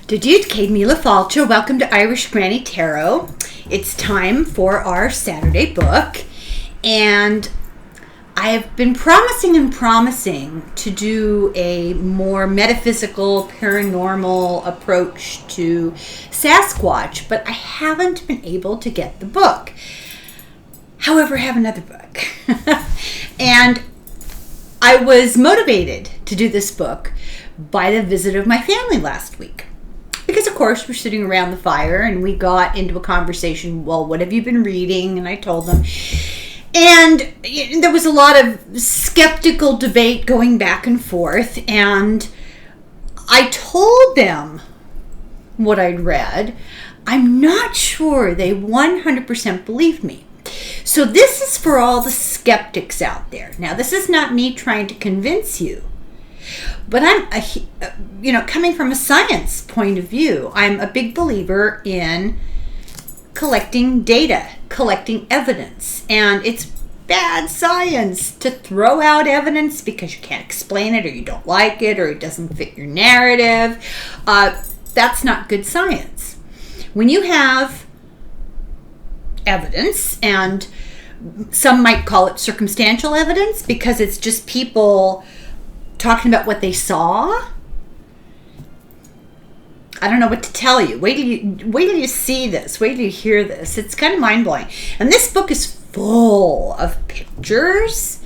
Dudut Cade Mila Falcha, welcome to Irish Granny Tarot. It's time for our Saturday book, and I have been promising to do a more metaphysical, paranormal approach to Sasquatch, but I haven't been able to get the book. However, I have another book. And I was motivated to do this book by the visit of my family last week. Because, of course, we're sitting around the fire and we got into a conversation, well, what have you been reading? And I told them. And there was a lot of skeptical debate going back and forth. And I told them what I'd read. I'm not sure they 100% believed me. So this is for all the skeptics out there. Now, this is not me trying to convince you. But I'm, coming from a science point of view, I'm a big believer in collecting data, collecting evidence. And it's bad science to throw out evidence because you can't explain it or you don't like it or it doesn't fit your narrative. That's not good science. When you have evidence, and some might call it circumstantial evidence because it's just people talking about what they saw. I don't know what to tell you. Wait till you see this. Wait till you hear this. It's kind of mind-blowing. And this book is full of pictures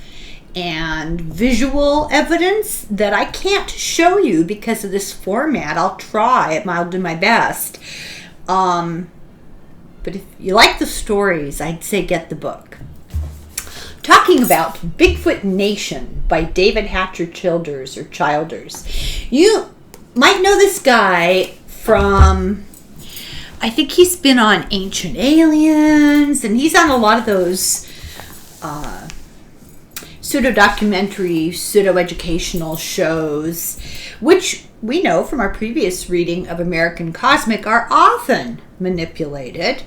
and visual evidence that I can't show you because of this format. I'll try. I'll do my best. But if you like the stories, I'd say get the book. Talking about Bigfoot Nation by David Hatcher Childress or Childress. You might know this guy from, I think he's been on Ancient Aliens, and he's on a lot of those pseudo-documentary, pseudo-educational shows, which we know from our previous reading of American Cosmic are often manipulated.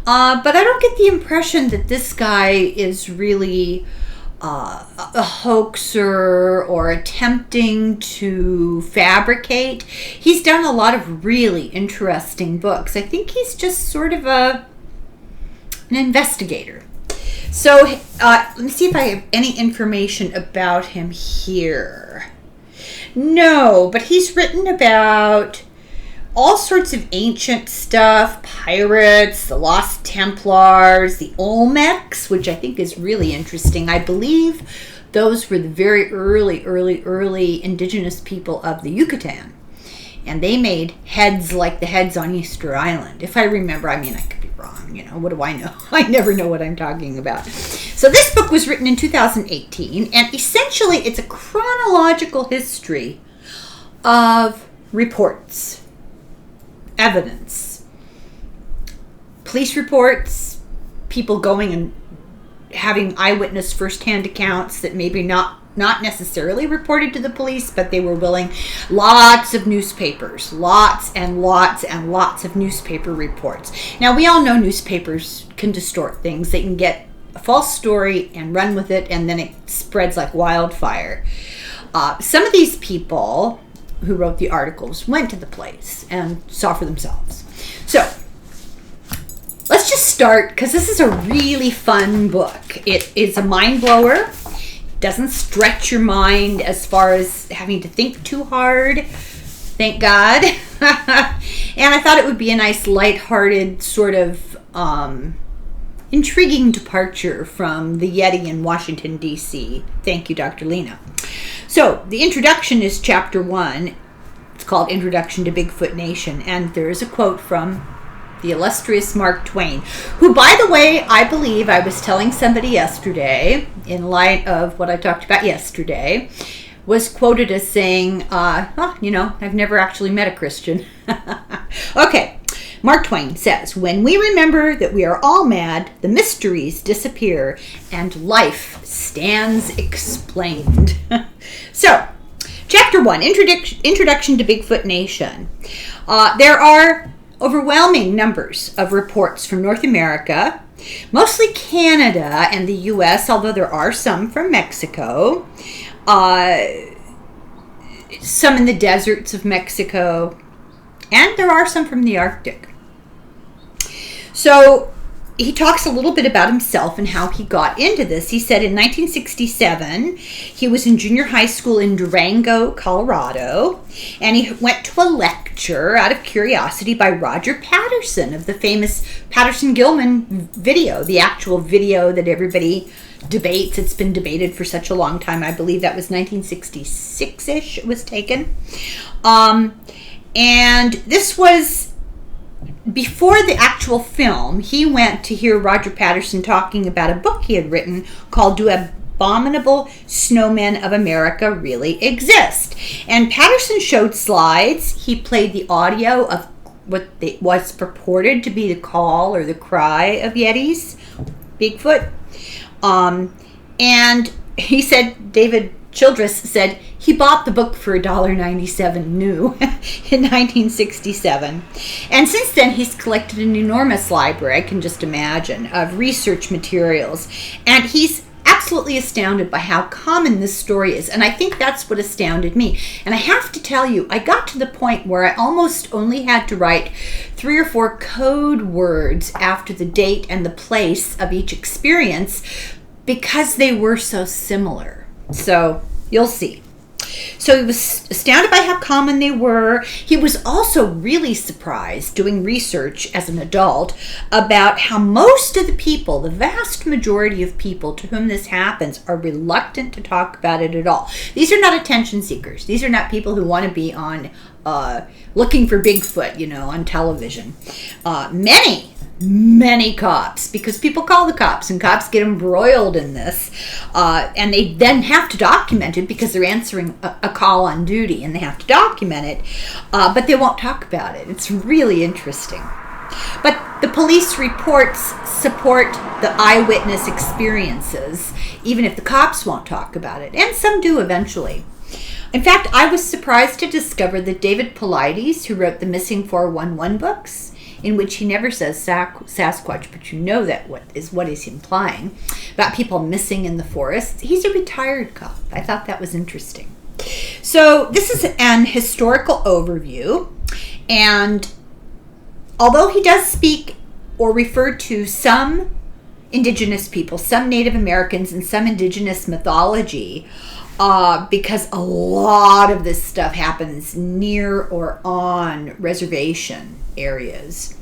But I don't get the impression that this guy is really a hoaxer or attempting to fabricate. He's done a lot of really interesting books. I think he's just sort of an investigator. So let me see if I have any information about him here. No, but he's written about all sorts of ancient stuff, pirates, the Lost Templars, the Olmecs, which I think is really interesting. I believe those were the very early indigenous people of the Yucatan. And they made heads like the heads on Easter Island. If I remember, I could be wrong. What do I know? I never know what I'm talking about. So this book was written in 2018, and essentially it's a chronological history of reports, evidence, police reports, people going and having eyewitness firsthand accounts that maybe not necessarily reported to the police, but they were willing. Lots of newspapers, lots and lots of newspaper reports. Now, we all know newspapers can distort things. They can get a false story and run with it, and then it spreads like wildfire. Some of these people who wrote the articles went to the place and saw for themselves. So let's just start, because this is a really fun book. It is a mind blower. Doesn't stretch your mind as far as having to think too hard. Thank God. And I thought it would be a nice lighthearted sort of intriguing departure from the Yeti in Washington, D.C. Thank you, Dr. Lena. So the introduction is chapter 1. It's called Introduction to Bigfoot Nation. And there is a quote from the illustrious Mark Twain, who, by the way, I believe I was telling somebody yesterday, in light of what I talked about yesterday, was quoted as saying, I've never actually met a Christian. Okay. Mark Twain says, "When we remember that we are all mad, the mysteries disappear and life stands explained." So, chapter 1, Introduction to Bigfoot Nation. There are overwhelming numbers of reports from North America, mostly Canada and the U.S., although there are some from Mexico, some in the deserts of Mexico, And there are some from the Arctic. So he talks a little bit about himself and how he got into this. He said in 1967, he was in junior high school in Durango, Colorado, and he went to a lecture out of curiosity by Roger Patterson of the famous Patterson-Gilman video, the actual video that everybody debates. It's been debated for such a long time. I believe that was 1966-ish it was taken. And this was before the actual film. He went to hear Roger Patterson talking about a book he had written called Do Abominable Snowmen of America Really Exist? And Patterson showed slides. He played the audio of what was purported to be the call or the cry of Yetis, Bigfoot. And he said, David Childress said he bought the book for $1.97 new in 1967. And since then, he's collected an enormous library, I can just imagine, of research materials. And he's absolutely astounded by how common this story is. And I think that's what astounded me. And I have to tell you, I got to the point where I almost only had to write 3 or 4 code words after the date and the place of each experience because they were so similar. So you'll see. So he was astounded by how common they were. He was also really surprised doing research as an adult about how most of the people, the vast majority of people to whom this happens, are reluctant to talk about it at all. These are not attention seekers. These are not people who want to be on looking for Bigfoot, on television. Many cops, because people call the cops and cops get embroiled in this, and they then have to document it because they're answering a call on duty and they have to document it, but they won't talk about it. It's really interesting. But the police reports support the eyewitness experiences, even if the cops won't talk about it, and some do eventually. In fact, I was surprised to discover that David Paulides, who wrote the Missing 411 books, in which he never says Sasquatch, but you know that what he's implying, about people missing in the forest. He's a retired cop. I thought that was interesting. So this is an historical overview, and although he does speak or refer to some indigenous people, some Native Americans, and some indigenous mythology, because a lot of this stuff happens near or on reservation areas.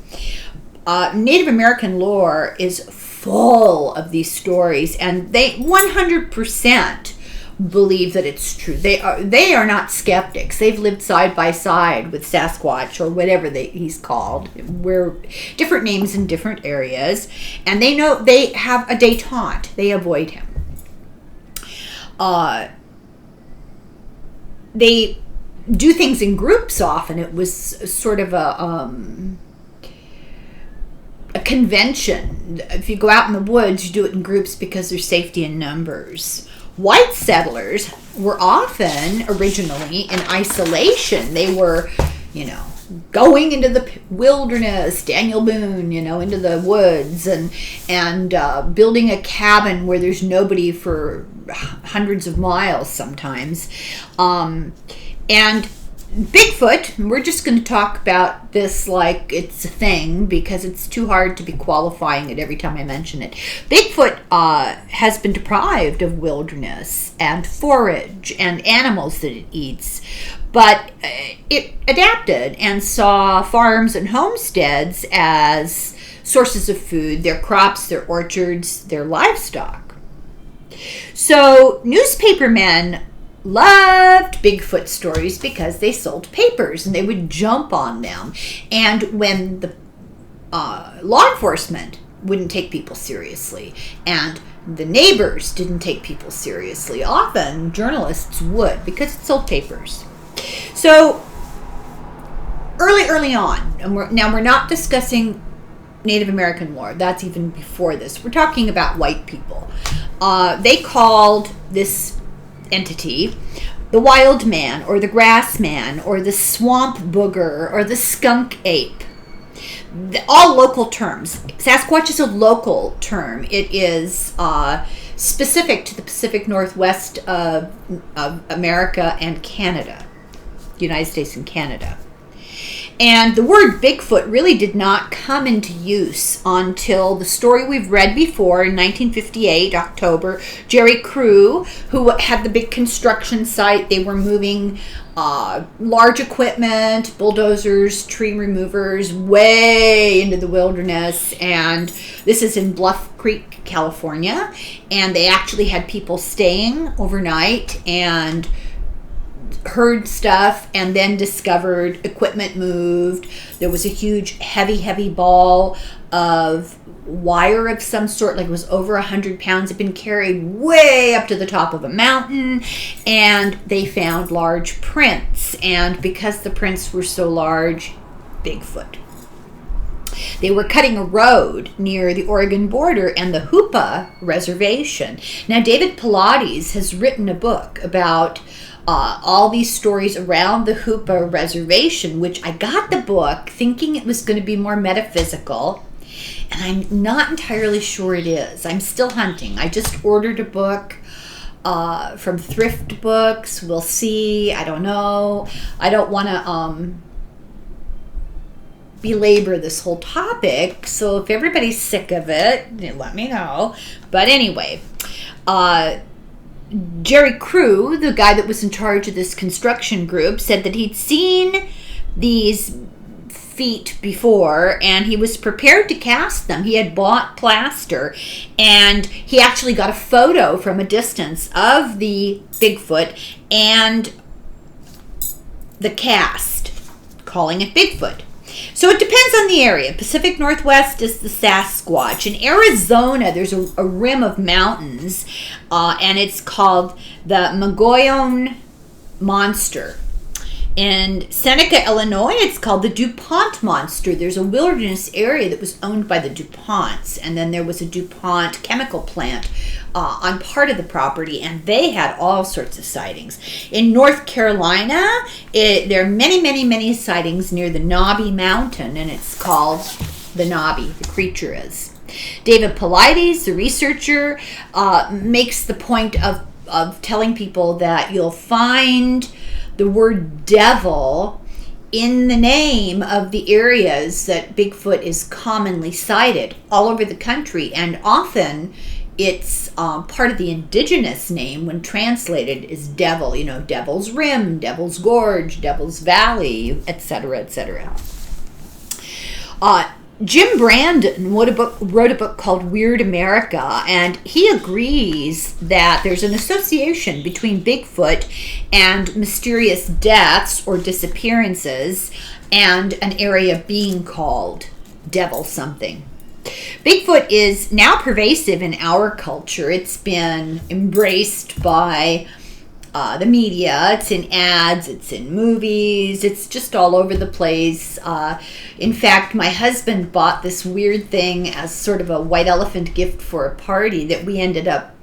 Native American lore is full of these stories, and they 100% believe that it's true. They are not skeptics. They've lived side by side with Sasquatch or whatever he's called. We're different names in different areas, and they know they have a détente. They avoid him. They do things in groups often. It was sort of a convention. If you go out in the woods, you do it in groups because there's safety in numbers. White settlers were often originally in isolation. They were, going into the wilderness, Daniel Boone, into the woods and building a cabin where there's nobody for hundreds of miles sometimes. And Bigfoot, we're just going to talk about this like it's a thing because it's too hard to be qualifying it every time I mention it. Bigfoot has been deprived of wilderness and forage and animals that it eats, but it adapted and saw farms and homesteads as sources of food, their crops, their orchards, their livestock. So newspapermen loved Bigfoot stories because they sold papers and they would jump on them. And when the law enforcement wouldn't take people seriously and the neighbors didn't take people seriously, often journalists would because it sold papers. So early on, and we're not discussing Native American lore. That's even before this. We're talking about white people. They called this entity the wild man or the grass man or the swamp booger or the skunk ape. All local terms. Sasquatch is a local term. It is specific to the Pacific Northwest of America and Canada, United States and Canada. And the word Bigfoot really did not come into use until the story we've read before in 1958, October. Jerry Crew, who had the big construction site, they were moving large equipment, bulldozers, tree removers, way into the wilderness. And this is in Bluff Creek, California. And they actually had people staying overnight and heard stuff, and then discovered equipment moved. There was a huge heavy ball of wire of some sort, like it was over 100 pounds, had been carried way up to the top of a mountain, and they found large prints. And because the prints were so large, Bigfoot. They were cutting a road near the Oregon border and the Hoopa Reservation. Now, David Pilates has written a book about all these stories around the Hoopa Reservation, which I got the book thinking it was going to be more metaphysical, and I'm not entirely sure it is. I'm still hunting. I just ordered a book from Thrift Books. We'll see. I don't know. I don't want to belabor this whole topic, so if everybody's sick of it, let me know. But anyway, Jerry Crew, the guy that was in charge of this construction group, said that he'd seen these feet before and he was prepared to cast them. He had bought plaster, and he actually got a photo from a distance of the Bigfoot and the cast, calling it Bigfoot. So it depends on the area. Pacific Northwest is the Sasquatch. In Arizona, there's a rim of mountains, and it's called the Mogollon Monster. In Seneca, Illinois, it's called the DuPont Monster. There's a wilderness area that was owned by the DuPonts, and then there was a DuPont chemical plant on part of the property, and they had all sorts of sightings. In North Carolina, there are many sightings near the Knobby Mountain, and it's called the Knobby, the creature is. David Pilates, the researcher, makes the point of telling people that you'll find the word devil in the name of the areas that Bigfoot is commonly sighted all over the country, and often it's part of the indigenous name when translated is devil, Devil's Rim, Devil's Gorge, Devil's Valley, etc., etc. Jim Brandon wrote a book called Weird America, and he agrees that there's an association between Bigfoot and mysterious deaths or disappearances and an area being called Devil something. Bigfoot is now pervasive in our culture. It's been embraced by the media. It's in ads, it's in movies, it's just all over the place. In fact, my husband bought this weird thing as sort of a white elephant gift for a party that we ended up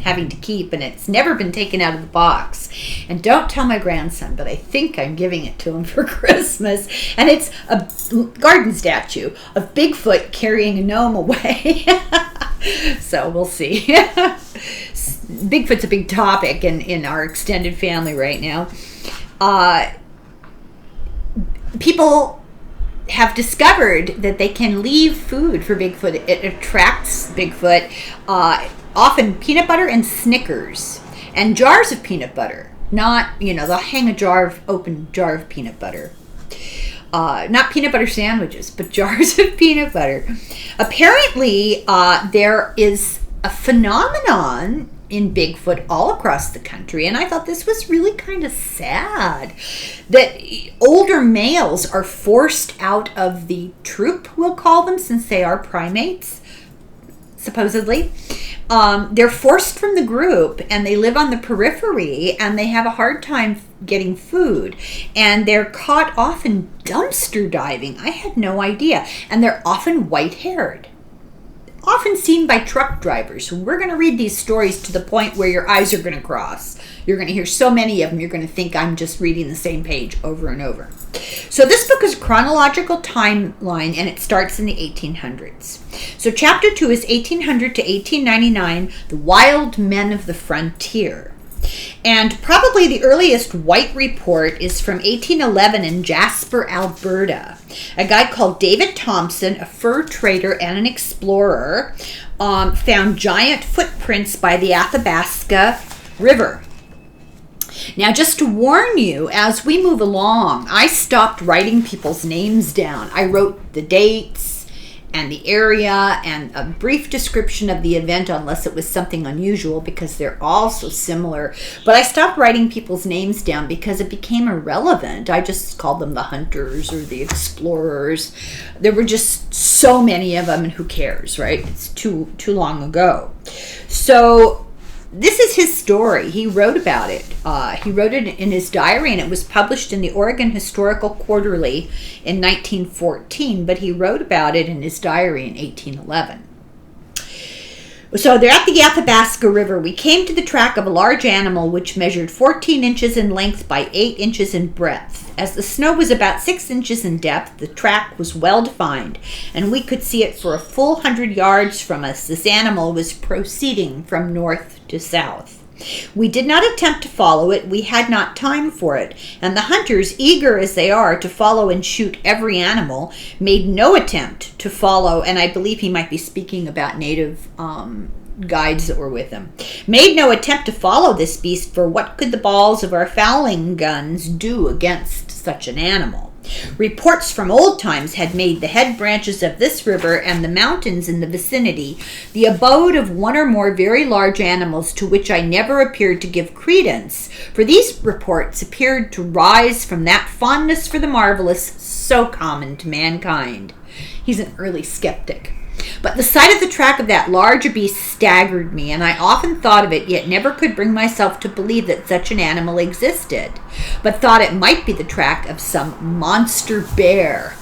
having to keep, and it's never been taken out of the box. And don't tell my grandson, but I think I'm giving it to him for Christmas. And it's a garden statue of Bigfoot carrying a gnome away. So we'll see. Bigfoot's a big topic in our extended family right now. People have discovered that they can leave food for Bigfoot. It attracts Bigfoot. Often peanut butter and Snickers and jars of peanut butter. Not, they'll hang a open jar of peanut butter. Not peanut butter sandwiches, but jars of peanut butter. Apparently, there is a phenomenon in Bigfoot all across the country, and I thought this was really kind of sad, that older males are forced out of the troop, we'll call them, since they are primates, supposedly. They're forced from the group, and they live on the periphery, and they have a hard time getting food, and they're caught often dumpster diving. I had no idea. And they're often white-haired, often seen by truck drivers. We're going to read these stories to the point where your eyes are going to cross. You're going to hear so many of them, you're going to think I'm just reading the same page over and over. So this book is a chronological timeline, and it starts in the 1800s. So chapter 2 is 1800 to 1899, The Wild Men of the Frontier. And probably the earliest white report is from 1811 in Jasper, Alberta. A guy called David Thompson, a fur trader and an explorer, found giant footprints by the Athabasca River. Now, just to warn you, as we move along, I stopped writing people's names down. I wrote the dates and the area and a brief description of the event, unless it was something unusual, because they're all so similar. But I stopped writing people's names down because it became irrelevant. I just called them the hunters or the explorers. There were just so many of them, and who cares, right? It's too long ago. So this is his story. He wrote about it. He wrote it in his diary, and it was published in the Oregon Historical Quarterly in 1914, but he wrote about it in his diary in 1811. So they're at the Athabasca River. We came to the track of a large animal which measured 14 inches in length by 8 inches in breadth. As the snow was about 6 inches in depth, the track was well defined, and we could see it for a full 100 yards from us. This animal was proceeding from north to south. We did not attempt to follow it. We had not time for it, and the hunters, eager as they are to follow and shoot every animal, made no attempt to follow, and I believe he might be speaking about native guides that were with him, made no attempt to follow this beast, for what could the balls of our fowling guns do against such an animal? Reports from old times had made the head branches of this river and the mountains in the vicinity the abode of one or more very large animals, to which I never appeared to give credence, for these reports appeared to rise from that fondness for the marvelous so common to mankind. He's an early skeptic. But the sight of the track of that larger beast staggered me, and I often thought of it, yet never could bring myself to believe that such an animal existed, but thought it might be the track of some monster bear.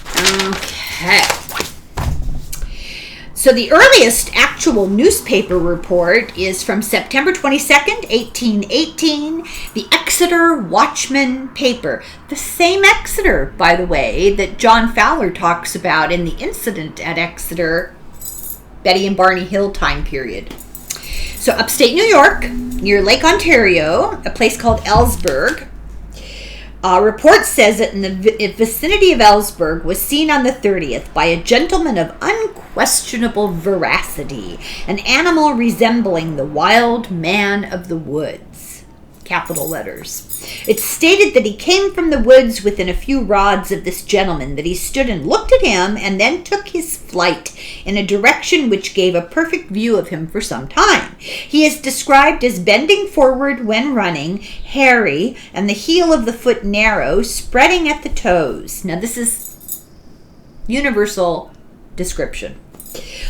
Okay. So the earliest actual newspaper report is from September 22nd, 1818, the Exeter Watchman paper. The same Exeter, by the way, that John Fowler talks about in the incident at Exeter, Betty and Barney Hill time period. So upstate New York, near Lake Ontario, a place called Ellsberg, a report says that in the vicinity of Ellsberg was seen on the 30th by a gentleman of unquestionable veracity, an animal resembling the wild man of the woods. Capital letters. It stated that he came from the woods within a few rods of this gentleman, that he stood and looked at him and then took his flight in a direction which gave a perfect view of him for some time. He is described as bending forward when running, hairy, and the heel of the foot narrow, spreading at the toes. Now this is universal description.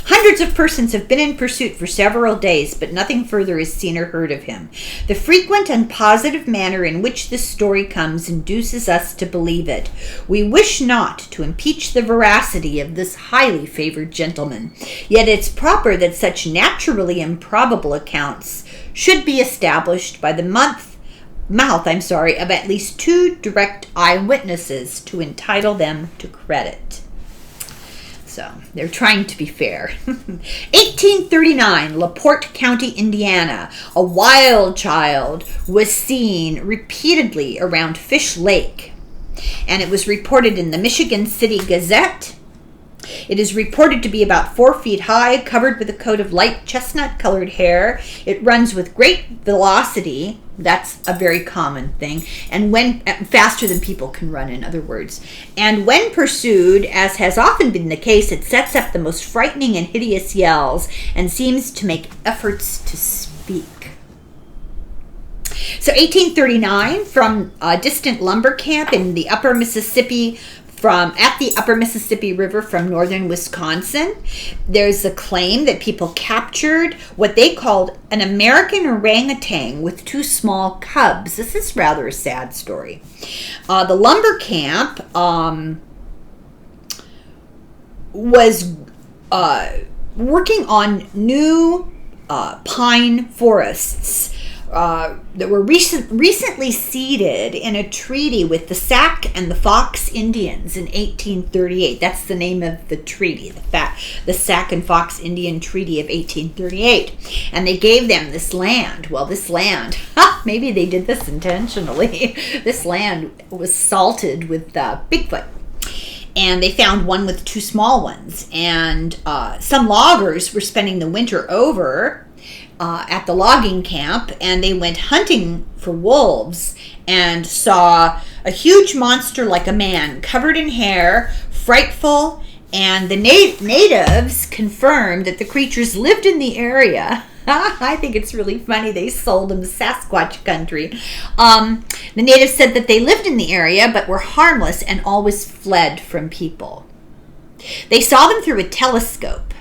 Hundreds of persons have been in pursuit for several days, but nothing further is seen or heard of him. The frequent and positive manner in which this story comes induces us to believe it. We wish not to impeach the veracity of this highly favored gentleman, yet it's proper that such naturally improbable accounts should be established by the mouth of at least 2 direct eyewitnesses to entitle them to credit. So they're trying to be fair. 1839, LaPorte County, Indiana. A wild child was seen repeatedly around Fish Lake, and it was reported in the Michigan City Gazette. It is reported to be about 4 feet high, covered with a coat of light chestnut-colored hair. It runs with great velocity. That's a very common thing. And when faster than people can run, in other words. And when pursued, as has often been the case, it sets up the most frightening and hideous yells and seems to make efforts to speak. So 1839, from a distant lumber camp in the upper Mississippi, at the upper Mississippi River from northern Wisconsin, there's a claim that people captured what they called an American orangutan with 2 small cubs. This is rather a sad story. The lumber camp was working on new pine forests that were recently ceded in a treaty with the Sac and the Fox Indians in 1838. That's the name of the treaty, the Sac and Fox Indian Treaty of 1838. And they gave them this land. Well, this land, maybe they did this intentionally. This land was salted with Bigfoot. And they found one with two small ones. And some loggers were spending the winter over at the logging camp, and they went hunting for wolves and saw a huge monster like a man, covered in hair, frightful, and the natives confirmed that the creatures lived in the area. I think it's really funny. They sold them Sasquatch country. The natives said that they lived in the area but were harmless and always fled from people. They saw them through a telescope,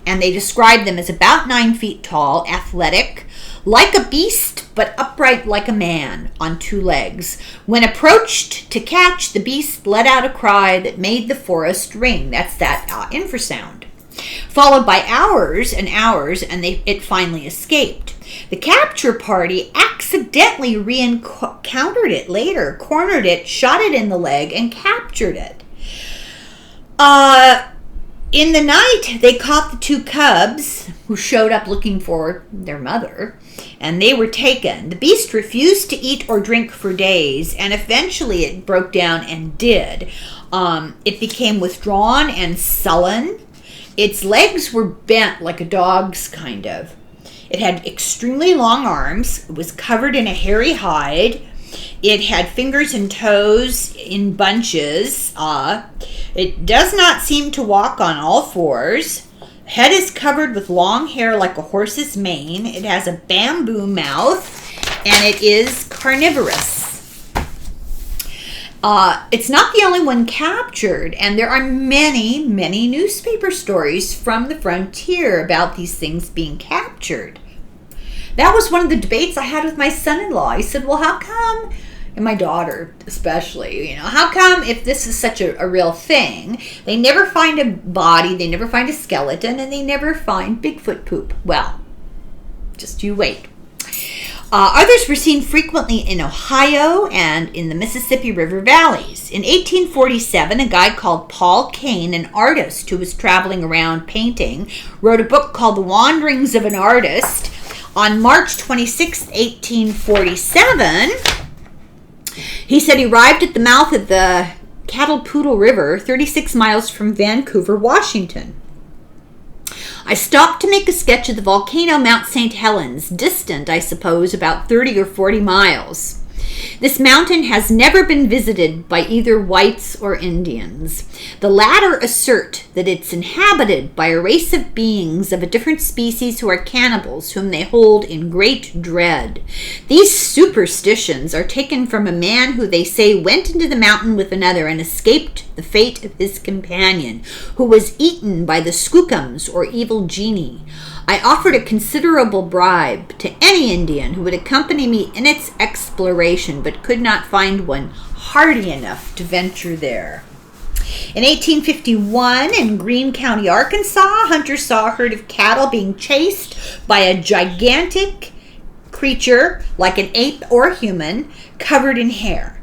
and they described them as about 9 feet tall, athletic, like a beast, but upright like a man on 2 legs. When approached to catch, the beast let out a cry that made the forest ring. That's that infrasound. Followed by hours and hours, and it finally escaped. The capture party accidentally re-encountered it later, cornered it, shot it in the leg, and captured it. In the night, they caught the 2 cubs who showed up looking for their mother, and they were taken. The beast refused to eat or drink for days, and eventually it broke down and did. It became withdrawn and sullen. Its legs were bent like a dog's, kind of. It had extremely long arms. It was covered in a hairy hide. It had fingers and toes in bunches. It does not seem to walk on all fours. Head is covered with long hair like a horse's mane. It has a bamboo mouth, and it is carnivorous. It's not the only one captured, and there are many, many newspaper stories from the frontier about these things being captured. That was one of the debates I had with my son-in-law. He said, well, how come, and my daughter especially, how come if this is such a real thing, they never find a body, they never find a skeleton, and they never find Bigfoot poop? Well, just you wait. Others were seen frequently in Ohio and in the Mississippi River valleys. In 1847, a guy called Paul Kane, an artist who was traveling around painting, wrote a book called The Wanderings of an Artist. On March 26, 1847, he said he arrived at the mouth of the Cattle Poodle River, 36 miles from Vancouver, Washington. I stopped to make a sketch of the volcano Mount St. Helens, distant, I suppose, about 30 or 40 miles. This mountain has never been visited by either whites or Indians. The latter assert that it's inhabited by a race of beings of a different species who are cannibals, whom they hold in great dread. These superstitions are taken from a man who they say went into the mountain with another and escaped the fate of his companion, who was eaten by the skookums, or evil genii. I offered a considerable bribe to any Indian who would accompany me in its exploration, but could not find one hardy enough to venture there. In 1851, in Greene County, Arkansas, hunters saw a herd of cattle being chased by a gigantic creature, like an ape or human, covered in hair.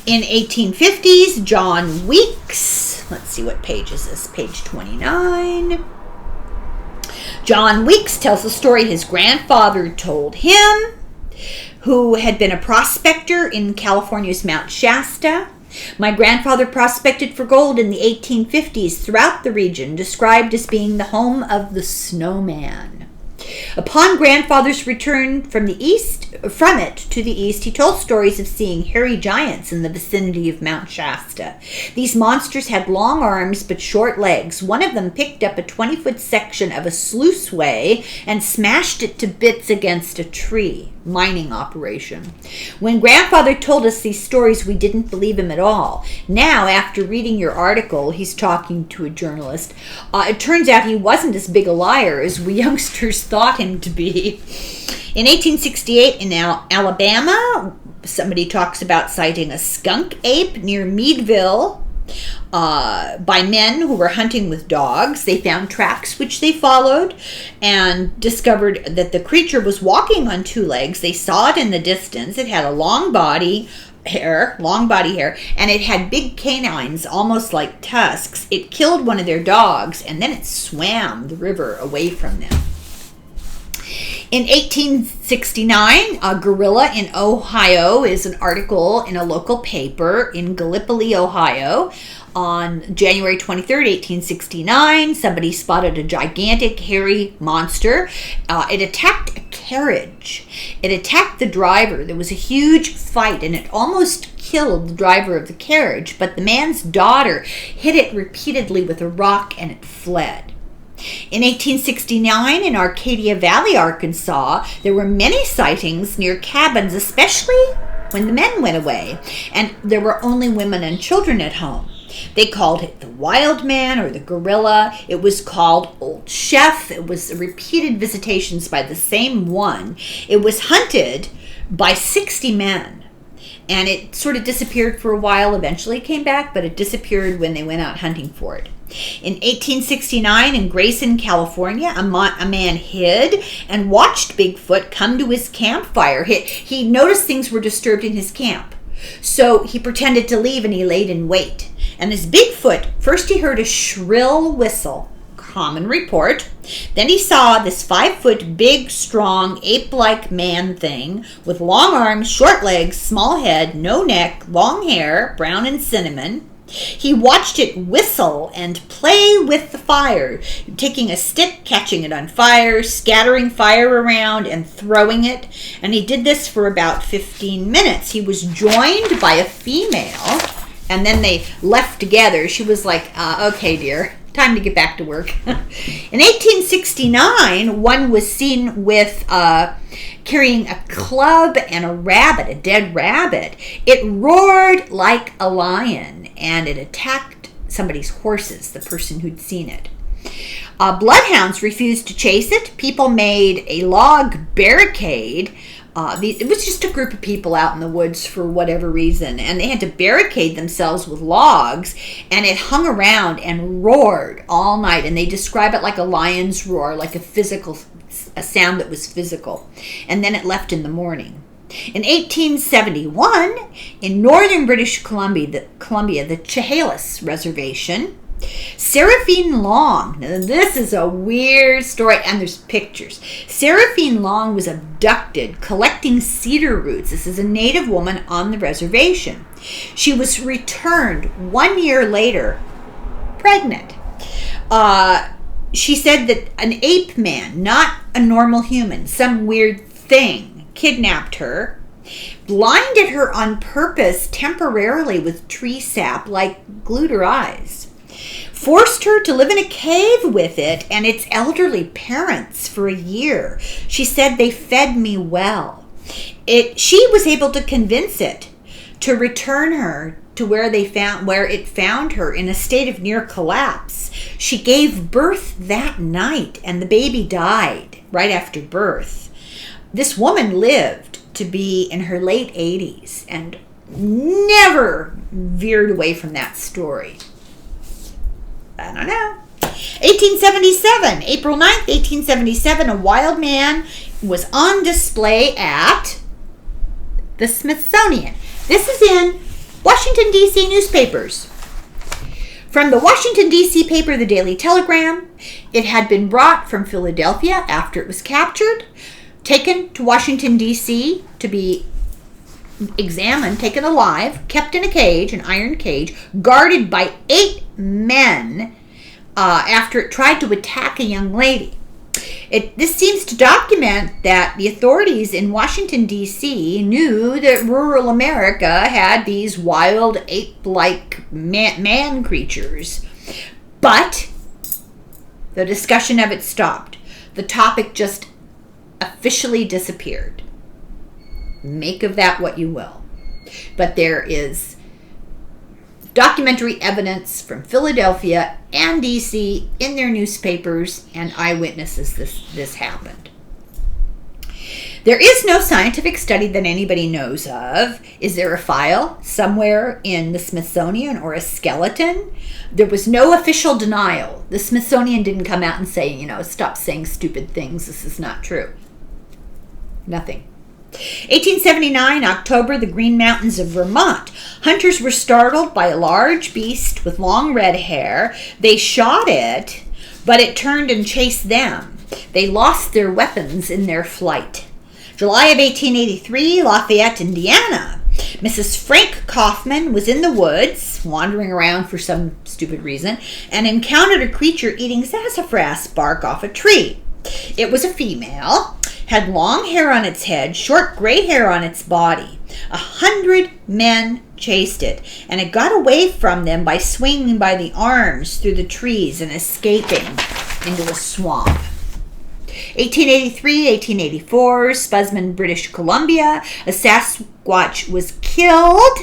In 1850s, John Weeks, let's see what page is this, page 29. John Weeks tells the story his grandfather told him, who had been a prospector in California's Mount Shasta. My grandfather prospected for gold in the 1850s throughout the region, described as being the home of the snowman. Upon grandfather's return from it to the east, he told stories of seeing hairy giants in the vicinity of Mount Shasta. These monsters had long arms but short legs. One of them picked up a 20-foot section of a sluiceway and smashed it to bits against a tree. Mining operation. When grandfather told us these stories, we didn't believe him at all. Now, after reading your article, he's talking to a journalist, it turns out he wasn't as big a liar as we youngsters thought him to be. In 1868 in Alabama, somebody talks about sighting a skunk ape near Meadville, by men who were hunting with dogs. They found tracks which they followed and discovered that the creature was walking on two legs. They saw it in the distance. It had a long body hair, and it had big canines, almost like tusks. It killed one of their dogs, and then it swam the river away from them. In 1869, a gorilla in Ohio is an article in a local paper in Gallipoli, Ohio. On January 23rd, 1869, somebody spotted a gigantic hairy monster. It attacked a carriage. It attacked the driver. There was a huge fight, and it almost killed the driver of the carriage, but the man's daughter hit it repeatedly with a rock, and it fled. In 1869, in Arcadia Valley, Arkansas, there were many sightings near cabins, especially when the men went away, and there were only women and children at home. They called it the wild man or the gorilla. It was called Old Chef. It was repeated visitations by the same one. It was hunted by 60 men. And it sort of disappeared for a while. Eventually it came back, but it disappeared when they went out hunting for it. In 1869, in Grayson, California, a man hid and watched Bigfoot come to his campfire. He noticed things were disturbed in his camp. So he pretended to leave and he laid in wait. And this Bigfoot, first he heard a shrill whistle, common report. Then he saw this 5-foot, big, strong, ape-like man thing with long arms, short legs, small head, no neck, long hair, brown and cinnamon. He watched it whistle and play with the fire, taking a stick, catching it on fire, scattering fire around, and throwing it. And he did this for about 15 minutes. He was joined by a female, and then they left together. She was like, okay, dear, time to get back to work. In 1869, one was seen with carrying a club and a rabbit, a dead rabbit. It roared like a lion, and it attacked somebody's horses, the person who'd seen it. Bloodhounds refused to chase it. People made a log barricade. It was just a group of people out in the woods for whatever reason, and they had to barricade themselves with logs, and it hung around and roared all night, and they describe it like a lion's roar, like a sound that was physical, and then it left in the morning. In 1871, in northern British Columbia, the Chehalis Reservation, Seraphine Long, now this is a weird story, and there's pictures. Seraphine Long was abducted collecting cedar roots. This is a native woman on the reservation. She was returned 1 year later, pregnant. She said that an ape man, not a normal human, some weird thing, kidnapped her, blinded her on purpose temporarily with tree sap, like glued her eyes, forced her to live in a cave with it and its elderly parents for a year. She said they fed me well. She was able to convince it to return her to where it found her in a state of near collapse. She gave birth that night, and the baby died right after birth. This woman lived to be in her late 80s and never veered away from that story. I don't know. 1877, April 9th, 1877, a wild man was on display at the Smithsonian. This is in Washington, D.C. newspapers. From the Washington, D.C. paper, the Daily Telegram, it had been brought from Philadelphia after it was captured, taken to Washington, D.C. to be examined, taken alive, kept in a cage, an iron cage, guarded by 8 men after it tried to attack a young lady. This seems to document that the authorities in Washington, D.C. knew that rural America had these wild ape-like man creatures. But the discussion of it stopped. The topic just officially disappeared. Make of that what you will. But there is documentary evidence from Philadelphia and DC in their newspapers and eyewitnesses this happened. There is no scientific study that anybody knows of. Is there a file somewhere in the Smithsonian or a skeleton? There was no official denial. The Smithsonian didn't come out and say, stop saying stupid things. This is not true. Nothing. 1879, October, the Green Mountains of Vermont. Hunters were startled by a large beast with long red hair. They shot it, but it turned and chased them. They lost their weapons in their flight. July of 1883, Lafayette, Indiana. Mrs. Frank Kaufman was in the woods, wandering around for some stupid reason, and encountered a creature eating sassafras bark off a tree. It was a female, had long hair on its head, short gray hair on its body. 100 men chased it, and it got away from them by swinging by the arms through the trees and escaping into a swamp. 1883, 1884, Spuzzman, British Columbia. A Sasquatch was killed.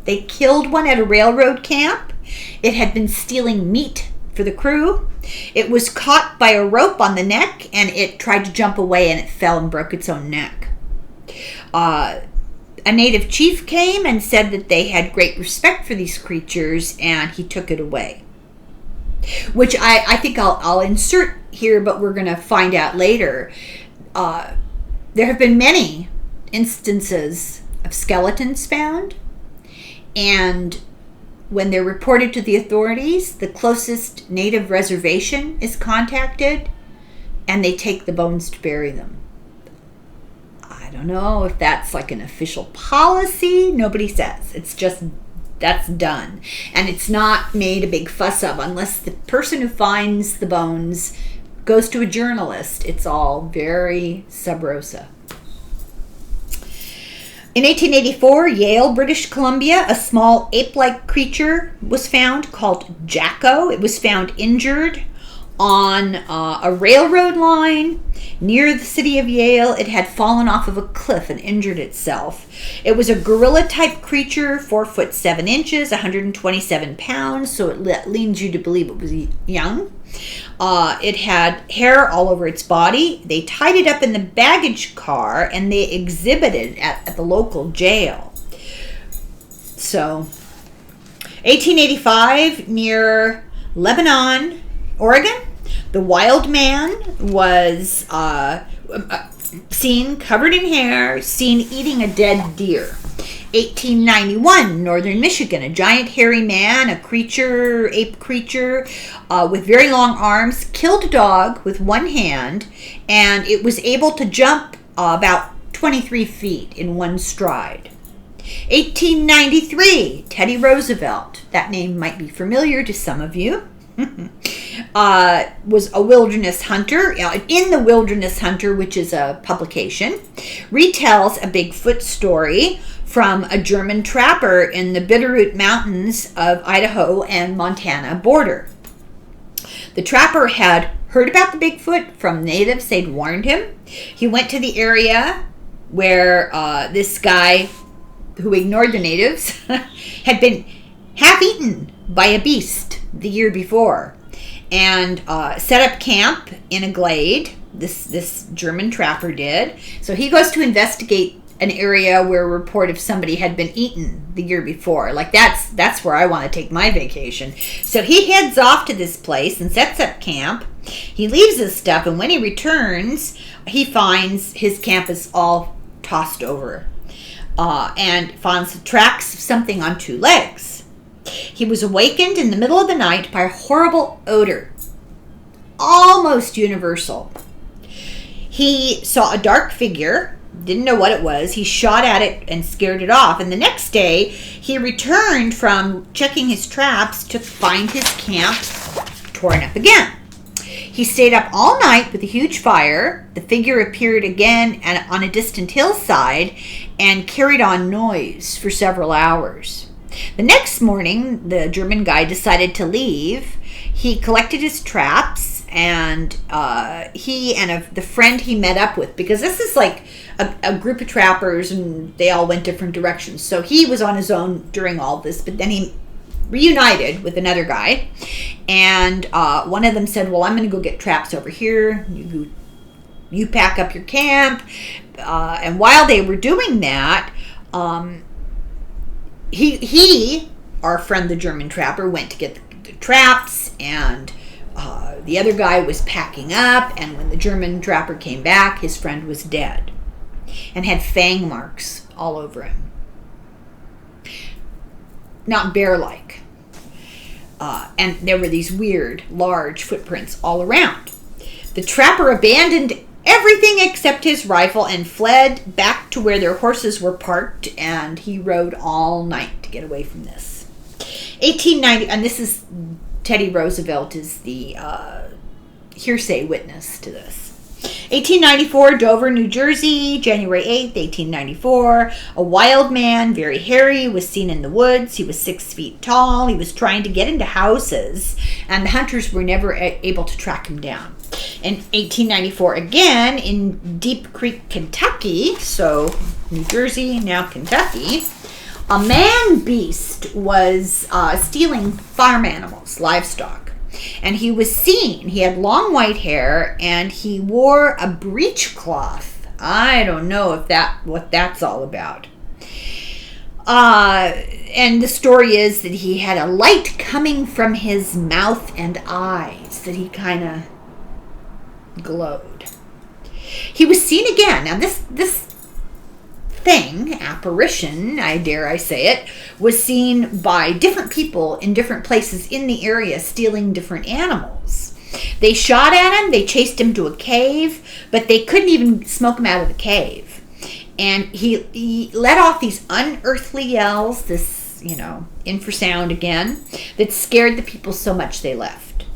They killed one at a railroad camp. It had been stealing meat for the crew. It was caught by a rope on the neck, and it tried to jump away, and it fell and broke its own neck. A native chief came and said that they had great respect for these creatures, and he took it away. Which I think I'll insert here, but we're going to find out later. There have been many instances of skeletons found, and when they're reported to the authorities, the closest native reservation is contacted, and they take the bones to bury them. I don't know if that's like an official policy. Nobody says. It's just that's done. And it's not made a big fuss of unless the person who finds the bones goes to a journalist. It's all very sub rosa. In 1884, Yale, British Columbia, a small ape-like creature was found called Jacko. It was found injured on a railroad line near the city of Yale. It had fallen off of a cliff and injured itself. It was a gorilla-type creature, 4 foot 7 inches, 127 pounds, so it leads you to believe it was young. It had hair all over its body. They tied it up in the baggage car, and they exhibited at the local jail. So, 1885, near Lebanon, Oregon, the wild man was seen covered in hair, seen eating a dead deer. 1891, northern Michigan, a giant hairy man, ape creature with very long arms, killed a dog with one hand, and it was able to jump about 23 feet in one stride. 1893, Teddy Roosevelt, that name might be familiar to some of you, was a wilderness hunter. In the Wilderness Hunter, which is a publication, retells a Bigfoot story from a German trapper in the Bitterroot Mountains of Idaho and Montana border. The trapper had heard about the Bigfoot from natives. They'd warned him. He went to the area where this guy, who ignored the natives, had been half-eaten by a beast the year before, and set up camp in a glade. This German trapper did. So he goes to investigate an area where a report of somebody had been eaten the year before. Like that's where I want to take my vacation. So he heads off to this place and sets up camp. He leaves his stuff, and when he returns, he finds his camp is all tossed over, and finds the tracks of something on 2 legs. He was awakened in the middle of the night by a horrible odor, almost universal. He saw a dark figure, didn't know what it was. He shot at it and scared it off. And the next day, he returned from checking his traps to find his camp torn up again. He stayed up all night with a huge fire. The figure appeared again on a distant hillside and carried on noise for several hours. The next morning, the German guy decided to leave. He collected his traps, and he and the friend he met up with, because this is like a group of trappers, and they all went different directions. So he was on his own during all this, but then he reunited with another guy, and one of them said, well, I'm going to go get traps over here. You go you pack up your camp. And while they were doing that, he, our friend the German trapper, went to get the traps, and the other guy was packing up, and when the German trapper came back, his friend was dead and had fang marks all over him. Not bear-like. And there were these weird, large footprints all around. The trapper abandoned everything except his rifle and fled back to where their horses were parked, and he rode all night to get away from this. 1890, and this is Teddy Roosevelt is the hearsay witness to this. 1894, Dover, New Jersey, January 8th, 1894. A wild man, very hairy, was seen in the woods. He was 6 feet tall. He was trying to get into houses, and the hunters were never able to track him down. In 1894, again, in Deep Creek, Kentucky, so New Jersey, now Kentucky, a man-beast was stealing farm animals, livestock. And he was seen. He had long white hair, and he wore a breechcloth. I don't know what that's all about. And the story is that he had a light coming from his mouth and eyes, that he kind of glowed. He was seen again. Now this thing, apparition, I dare I say it, was seen by different people in different places in the area stealing different animals. They shot at him, they chased him to a cave, but they couldn't even smoke him out of the cave. And he let off these unearthly yells, this, infrasound again, that scared the people so much they left.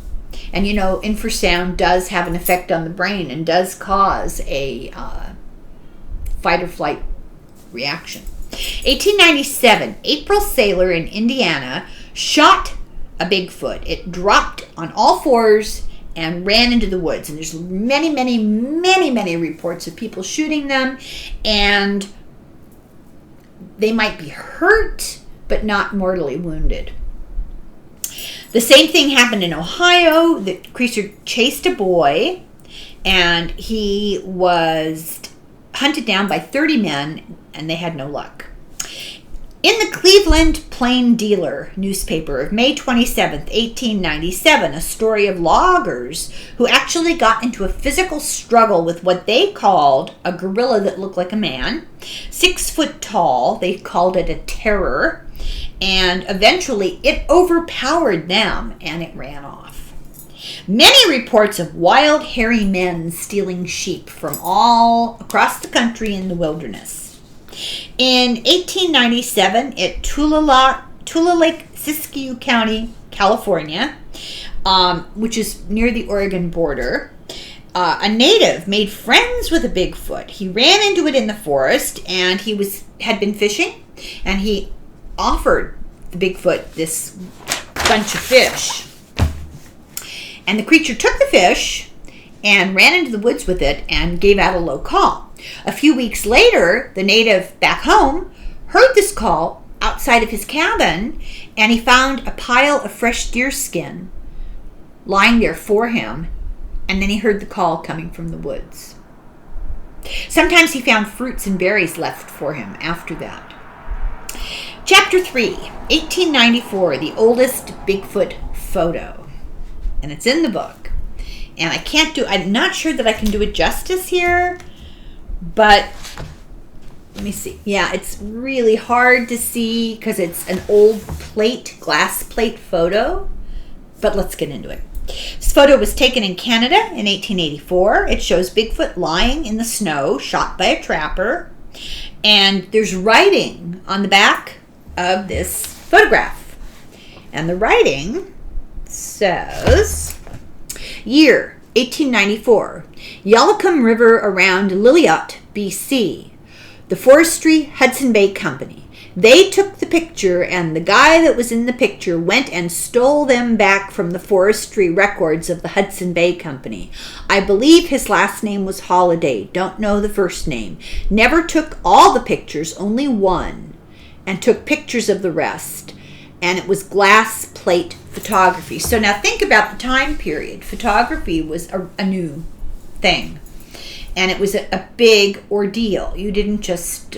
And infrasound does have an effect on the brain and does cause a fight or flight reaction. 1897, April Sailor in Indiana shot a Bigfoot. It dropped on all fours and ran into the woods. And there's many reports of people shooting them, and they might be hurt, but not mortally wounded. The same thing happened in Ohio. The creature chased a boy, and he was hunted down by 30 men, and they had no luck. In the Cleveland Plain Dealer newspaper of May 27th, 1897, a story of loggers who actually got into a physical struggle with what they called a gorilla that looked like a man, 6 foot tall. They called it a terror, and eventually it overpowered them and it ran off. Many reports of wild, hairy men stealing sheep from all across the country in the wilderness. In 1897, at Tula Lake, Siskiyou County, California, which is near the Oregon border, a native made friends with a Bigfoot. He ran into it in the forest, and he had been fishing, and he offered the Bigfoot this bunch of fish. And the creature took the fish and ran into the woods with it and gave out a low call. A few weeks later, the native back home heard this call outside of his cabin, and he found a pile of fresh deer skin lying there for him, and then he heard the call coming from the woods. Sometimes he found fruits and berries left for him after that. Chapter 3, 1894, the oldest Bigfoot photo. And it's in the book. And I'm not sure that I can do it justice here, but let me see. Yeah, it's really hard to see because it's an old glass plate photo, but let's get into it. This photo was taken in Canada in 1884. It shows Bigfoot lying in the snow, shot by a trapper, and there's writing on the back of this photograph. And the writing says, year 1894, Yalakum River around Lillooet, BC. The Forestry Hudson Bay Company. They took the picture, and the guy that was in the picture went and stole them back from the forestry records of the Hudson Bay Company. I believe his last name was Holiday. Don't know the first name. Never took all the pictures, only one, and took pictures of the rest. And it was glass plate photography. So now think about the time period. Photography was a new thing. And it was a big ordeal. You didn't just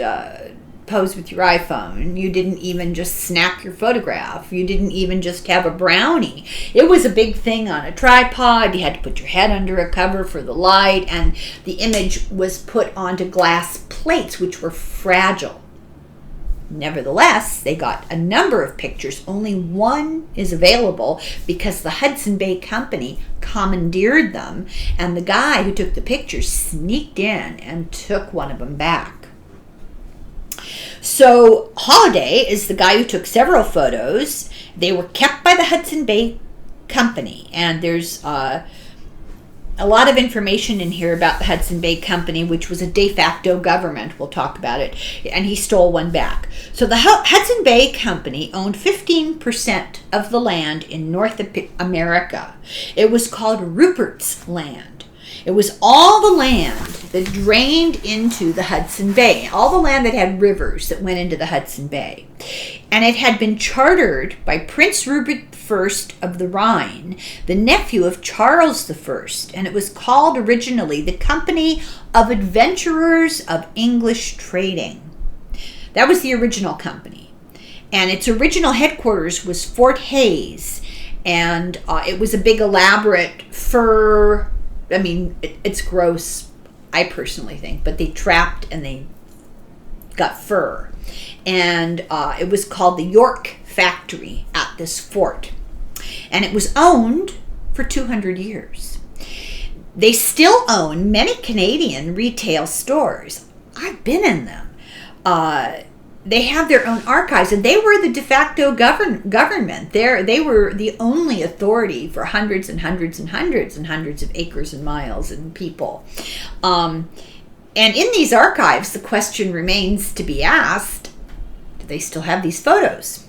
pose with your iPhone. You didn't even just snap your photograph. You didn't even just have a brownie. It was a big thing on a tripod. You had to put your head under a cover for the light, and the image was put onto glass plates, which were fragile. Nevertheless, they got a number of pictures. Only one is available because the Hudson Bay Company commandeered them, and the guy who took the pictures sneaked in and took one of them back. So Holiday is the guy who took several photos. They were kept by the Hudson Bay Company, and there's a lot of information in here about the Hudson Bay Company, which was a de facto government. We'll talk about it. And he stole one back. So the Hudson Bay Company owned 15% of the land in North America. It was called Rupert's Land. It was all the land that drained into the Hudson Bay, all the land that had rivers that went into the Hudson Bay. And it had been chartered by Prince Rupert I of the Rhine, the nephew of Charles I, and it was called originally the Company of Adventurers of English Trading. That was the original company. And its original headquarters was Fort Hayes, and it was a big elaborate fur. I mean, it's gross, I personally think, but they trapped and they got fur. And it was called the York Factory at this fort. And it was owned for 200 years. They still own many Canadian retail stores. I've been in them. They have their own archives, and they were the de facto government. They were the only authority for hundreds and hundreds and hundreds and hundreds of acres and miles and people. And in these archives, the question remains to be asked, do they still have these photos?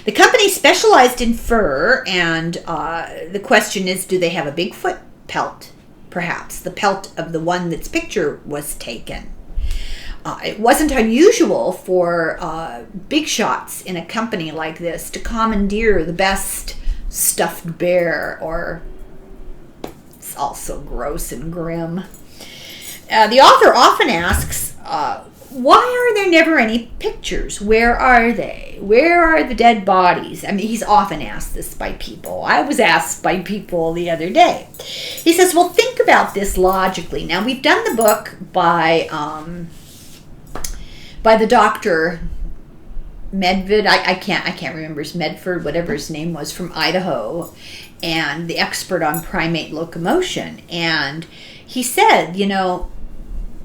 The company specialized in fur, and the question is, do they have a Bigfoot pelt? Perhaps the pelt of the one that's picture was taken. It wasn't unusual for big shots in a company like this to commandeer the best stuffed bear, or it's also gross and grim. The author often asks, why are there never any pictures? Where are they? Where are the dead bodies? I mean, he's often asked this by people. I was asked by people the other day. He says, well, think about this logically. Now, we've done the book by the doctor Medved. I can't remember his Medford, whatever his name was, from Idaho, and the expert on primate locomotion. And he said, you know,